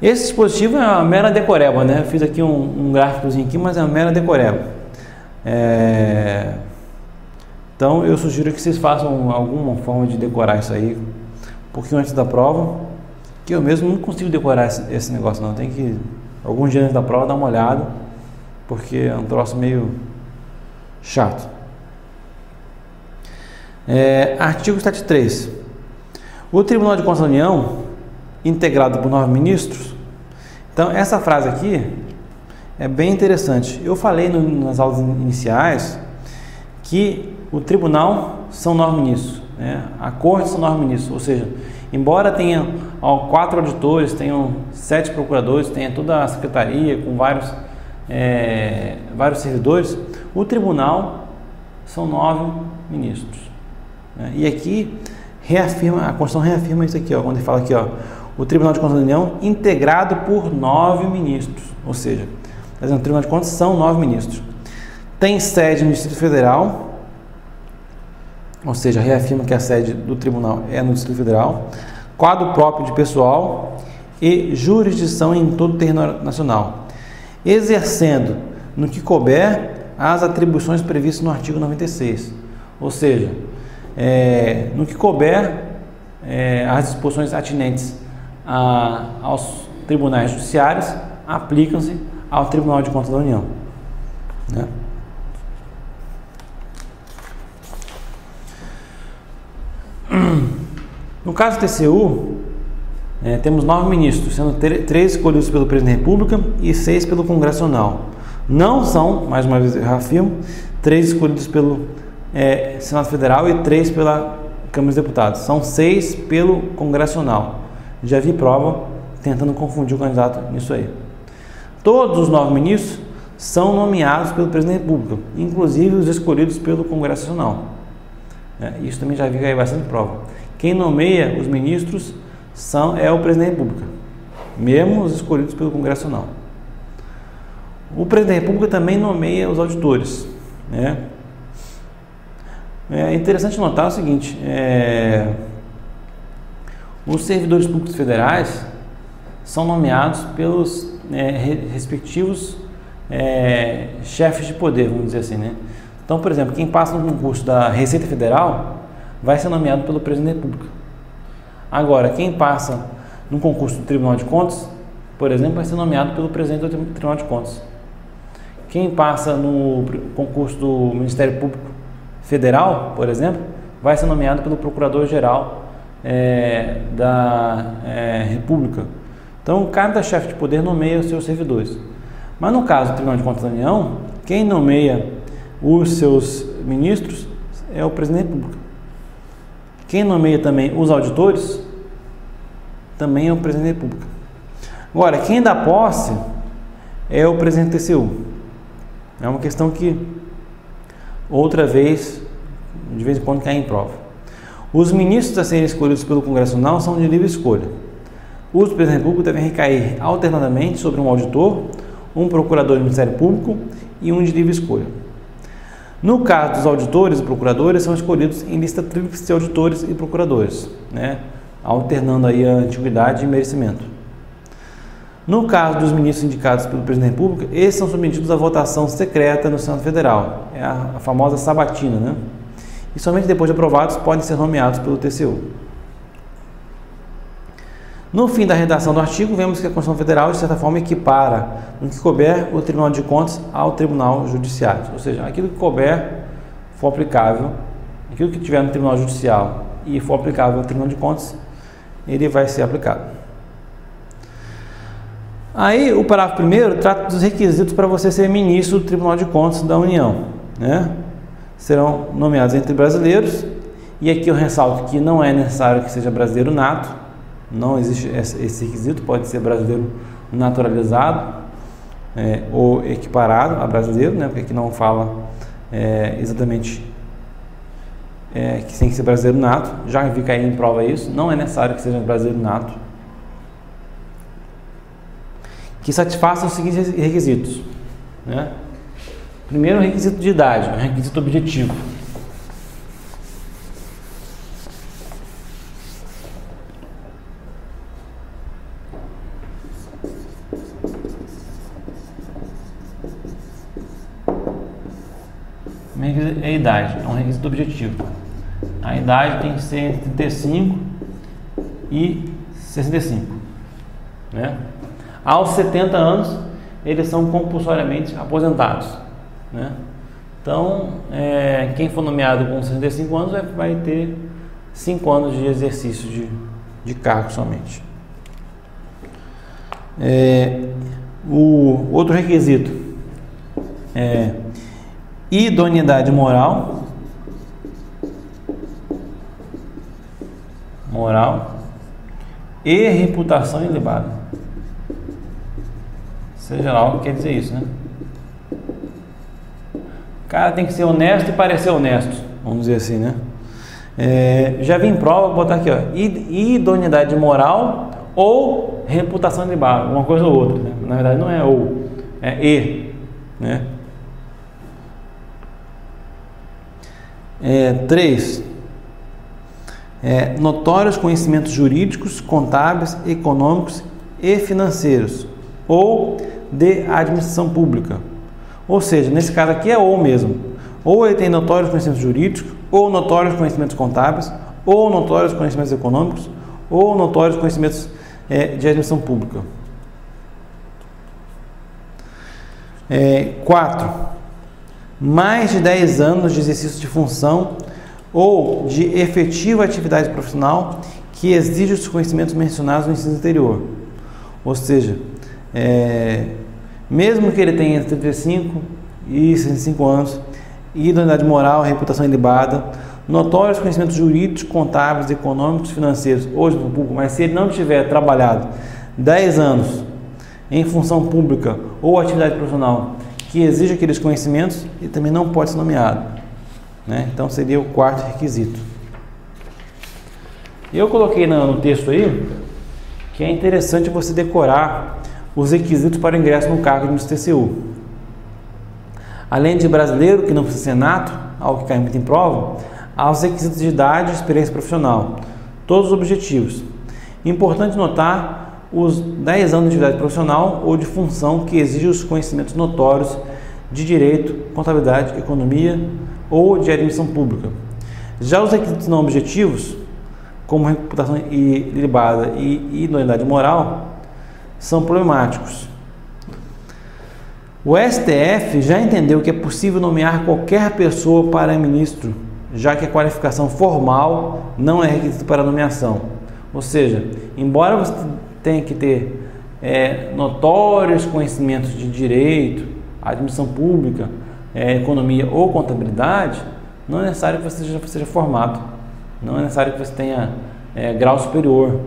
Esse dispositivo é uma mera decoreba, né? Eu fiz aqui um gráficozinho aqui, mas é uma mera decoreba. Então eu sugiro que vocês façam alguma forma de decorar isso aí um pouquinho antes da prova, que eu mesmo não consigo decorar esse negócio não. Tem que, alguns dias antes da prova, dar uma olhada, porque é um troço meio chato. Artigo 73. O Tribunal de Contas da União, integrado por 9 ministros. Então essa frase aqui é bem interessante. Eu falei nas aulas iniciais que o tribunal são 9 ministros, né? A corte são 9 ministros, ou seja, embora tenha 4 auditores, tenham 7 procuradores, tenha toda a secretaria com vários servidores, o tribunal são 9 ministros, né? E aqui reafirma, a Constituição reafirma isso aqui, ó, quando ele fala aqui, ó, o Tribunal de Contas da União integrado por 9 ministros, ou seja, o Tribunal de Contas são 9 ministros. Tem sede no Distrito Federal, ou seja, reafirma que a sede do tribunal é no Distrito Federal, quadro próprio de pessoal e jurisdição em todo o território nacional, exercendo, no que couber, as atribuições previstas no artigo 96, ou seja, no que couber, as disposições atinentes aos tribunais judiciários aplicam-se ao Tribunal de Contas da União, né? No caso do TCU, temos 9 ministros, sendo 3 escolhidos pelo Presidente da República e 6 pelo Congresso Nacional. Não são, mais uma vez eu reafirmo, 3 escolhidos pelo Senado Federal e 3 pela Câmara dos Deputados. São 6 pelo Congresso Nacional. Já vi prova tentando confundir o candidato nisso aí. Todos os 9 ministros são nomeados pelo Presidente da República, inclusive os escolhidos pelo Congresso Nacional. Isso também já vi que é bastante prova. Quem nomeia os ministros é o Presidente da República, mesmo os escolhidos pelo Congresso Nacional. O Presidente da República também nomeia os auditores, né? É interessante notar o seguinte, os servidores públicos federais são nomeados pelos respectivos chefes de poder, vamos dizer assim, né? Então, por exemplo, quem passa no concurso da Receita Federal vai ser nomeado pelo Presidente da República. Agora, quem passa no concurso do Tribunal de Contas, por exemplo, vai ser nomeado pelo Presidente do Tribunal de Contas. Quem passa no concurso do Ministério Público Federal, por exemplo, vai ser nomeado pelo Procurador-Geral da República. Então, cada chefe de poder nomeia os seus servidores. Mas no caso do Tribunal de Contas da União, quem nomeia os seus ministros é o Presidente da República. Quem nomeia também os auditores também é o Presidente da República. Agora, quem dá posse é o Presidente do TCU. É uma questão que outra vez, de vez em quando, cai em prova. Os ministros a serem escolhidos pelo Congresso Nacional são de livre escolha. Os do Presidente da República devem recair alternadamente sobre um auditor, um procurador do Ministério Público e um de livre escolha. No caso dos auditores e procuradores, são escolhidos em lista tríplice de auditores e procuradores, né? Alternando aí a antiguidade e merecimento. No caso dos ministros indicados pelo Presidente da República, esses são submetidos à votação secreta no Senado Federal, é a famosa sabatina, né? E somente depois de aprovados podem ser nomeados pelo TCU. No fim da redação do artigo, vemos que a Constituição Federal, de certa forma, equipara, no que couber, o Tribunal de Contas ao Tribunal Judiciário. Ou seja, aquilo que couber for aplicável, aquilo que tiver no Tribunal Judicial e for aplicável ao Tribunal de Contas, ele vai ser aplicado. Aí, o parágrafo 1º trata dos requisitos para você ser ministro do Tribunal de Contas da União, né? Serão nomeados entre brasileiros, e aqui eu ressalto que não é necessário que seja brasileiro nato. Não existe esse requisito, pode ser brasileiro naturalizado ou equiparado a brasileiro, né? Porque aqui não fala exatamente que tem que ser brasileiro nato. Já vi cair em prova isso, não é necessário que seja brasileiro nato. Que satisfaça os seguintes requisitos, né? Primeiro, o requisito de idade, o requisito objetivo. é a idade, é um requisito objetivo. A idade tem que ser entre 35 e 65, né? Aos 70 anos, eles são compulsoriamente aposentados, né? Então, quem for nomeado com 65 anos vai ter 5 anos de exercício de cargo somente. O outro requisito é idoneidade moral e reputação ilibada. Seja lá o que quer dizer isso, né? O cara tem que ser honesto e parecer honesto, vamos dizer assim, né? Já vi em prova, vou botar aqui, ó, idoneidade moral ou reputação ilibada, uma coisa ou outra, né? Na verdade não é ou, é e, né? 3. Notórios conhecimentos jurídicos, contábeis, econômicos e financeiros ou de administração pública. Ou seja, nesse caso aqui é ou mesmo. Ou ele tem notórios conhecimentos jurídicos, ou notórios conhecimentos contábeis, ou notórios conhecimentos econômicos, ou notórios conhecimentos de administração pública. 4. Mais de 10 anos de exercício de função ou de efetiva atividade profissional que exige os conhecimentos mencionados no ensino anterior. Ou seja, mesmo que ele tenha entre 35 e 65 anos, idoneidade moral, reputação ilibada, notórios conhecimentos jurídicos, contábeis, econômicos, financeiros, hoje no público, mas se ele não tiver trabalhado 10 anos em função pública ou atividade profissional que exige aqueles conhecimentos, ele também não pode ser nomeado, né? Então seria o quarto requisito. Eu coloquei no texto aí que é interessante você decorar os requisitos para o ingresso no cargo de ministro TCU. Além de brasileiro, que não precisa ser nato, algo que cai muito em prova, há os requisitos de idade e experiência profissional, todos objetivos. Importante notar os 10 anos de atividade profissional ou de função que exige os conhecimentos notórios de direito, contabilidade, economia ou de administração pública. Já os requisitos não objetivos, como reputação ilibada e idoneidade moral, são problemáticos. O STF já entendeu que é possível nomear qualquer pessoa para ministro, já que a qualificação formal não é requisito para nomeação. Ou seja, embora você tenha que ter notórios conhecimentos de direito, administração pública, economia ou contabilidade, não é necessário que você seja formado, não é necessário que você tenha grau superior.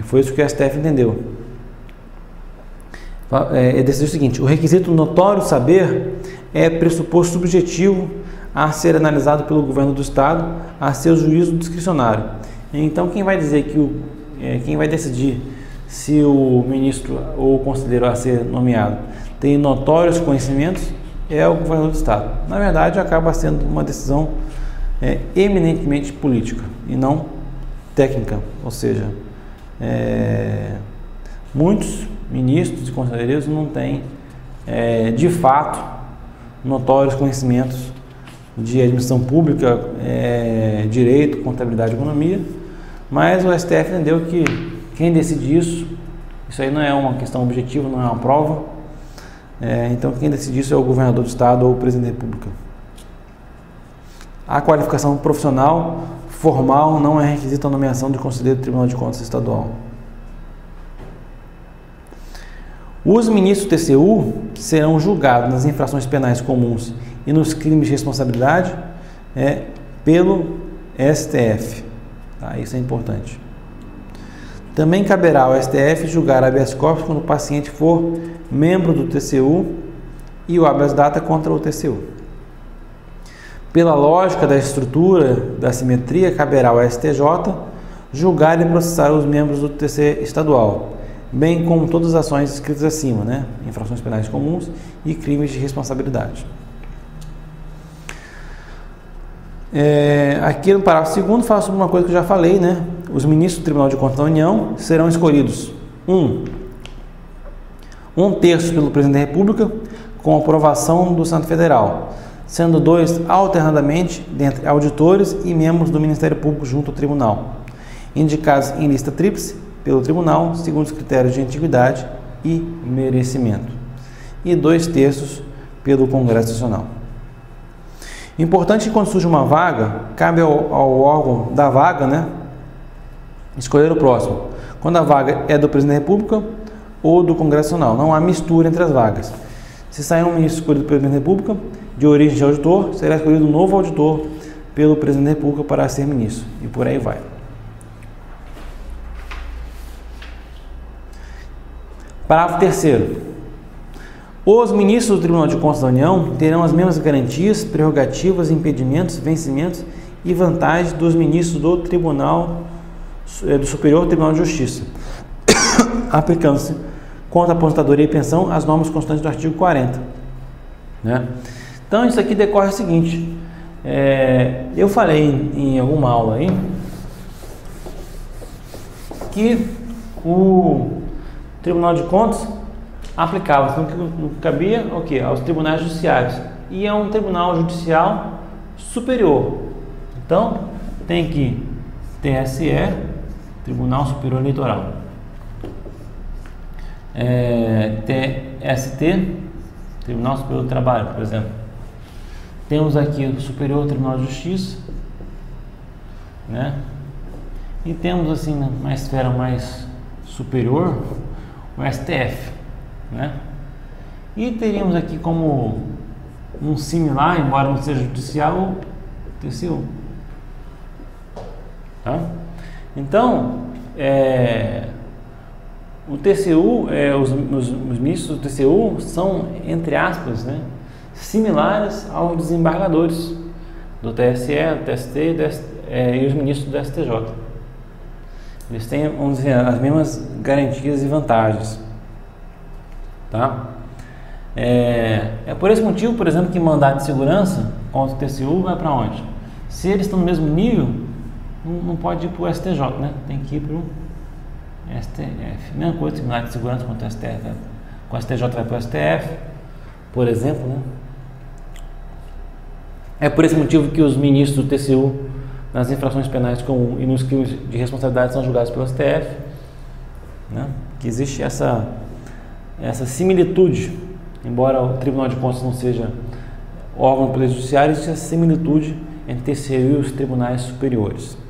Foi isso que o STF entendeu. Ele decidiu o seguinte: o requisito notório saber é pressuposto subjetivo a ser analisado pelo governo do Estado a seu juízo discricionário. Então, quem vai dizer quem vai decidir se o ministro ou o conselheiro a ser nomeado tem notórios conhecimentos é o governador do Estado. Na verdade, acaba sendo uma decisão eminentemente política e não técnica, ou seja, muitos ministros e conselheiros não têm, de fato, notórios conhecimentos de administração pública, direito, contabilidade e economia, mas o STF entendeu que quem decide isso aí não é uma questão objetiva, não é uma prova, então quem decide isso é o governador do Estado ou o presidente da República. A qualificação profissional formal não é requisito à nomeação de conselheiro do Tribunal de Contas Estadual. Os ministros do TCU serão julgados nas infrações penais comuns e nos crimes de responsabilidade pelo STF. Tá? Isso é importante. Também caberá ao STF julgar habeas corpus quando o paciente for membro do TCU e o habeas data contra o TCU. Pela lógica da estrutura, da simetria, caberá ao STJ julgar e processar os membros do TC estadual, bem como todas as ações escritas acima, né? Infrações penais comuns e crimes de responsabilidade. Aqui no parágrafo 2º fala sobre uma coisa que eu já falei, né? Os ministros do Tribunal de Contas da União serão escolhidos 1/3 pelo Presidente da República, com aprovação do Senado Federal, sendo 2 alternadamente dentre auditores e membros do Ministério Público junto ao Tribunal, indicados em lista tríplice pelo Tribunal, segundo os critérios de antiguidade e merecimento, e 2/3 pelo Congresso Nacional. Importante que quando surge uma vaga, cabe ao órgão da vaga, né, escolher o próximo. Quando a vaga é do Presidente da República ou do Congresso Nacional, não há mistura entre as vagas. Se sair um ministro escolhido pelo Presidente da República, de origem de auditor, será escolhido um novo auditor pelo Presidente da República para ser ministro, e por aí vai. Parágrafo 3º. Os ministros do Tribunal de Contas da União terão as mesmas garantias, prerrogativas, impedimentos, vencimentos e vantagens dos ministros do do Superior Tribunal de Justiça, aplicando-se contra a aposentadoria e pensão as normas constantes do artigo 40. Né? Então, isso aqui decorre o seguinte, eu falei em alguma aula aí que o Tribunal de Contas aplicava no que cabia aos tribunais judiciários, e é um tribunal judicial superior. Então, tem aqui TSE, Tribunal Superior Eleitoral, TST, Tribunal Superior do Trabalho, por exemplo. Temos aqui o Superior Tribunal de Justiça, né? E temos assim, na esfera mais superior, o STF, né? E teríamos aqui como um similar, embora não seja judicial, o TCU. Tá? Então, o TCU, os ministros do TCU são, entre aspas, né, similares aos desembargadores do TSE, do TST e os ministros do STJ. Eles têm, vamos dizer, as mesmas garantias e vantagens. Tá? Por esse motivo, por exemplo, que mandado de segurança contra o TCU vai para onde? Se eles estão no mesmo nível, não pode ir para o STJ, né? Tem que ir para o STF. Mesma coisa, mandado de segurança contra o STF. Com o STJ vai para o STF, por exemplo, né? É por esse motivo que os ministros do TCU nas infrações penais comuns e nos crimes de responsabilidade são julgados pelo STF, né? Que existe essa similitude, embora o Tribunal de Contas não seja órgão do Poder Judiciário, existe essa similitude entre TCU e os tribunais superiores.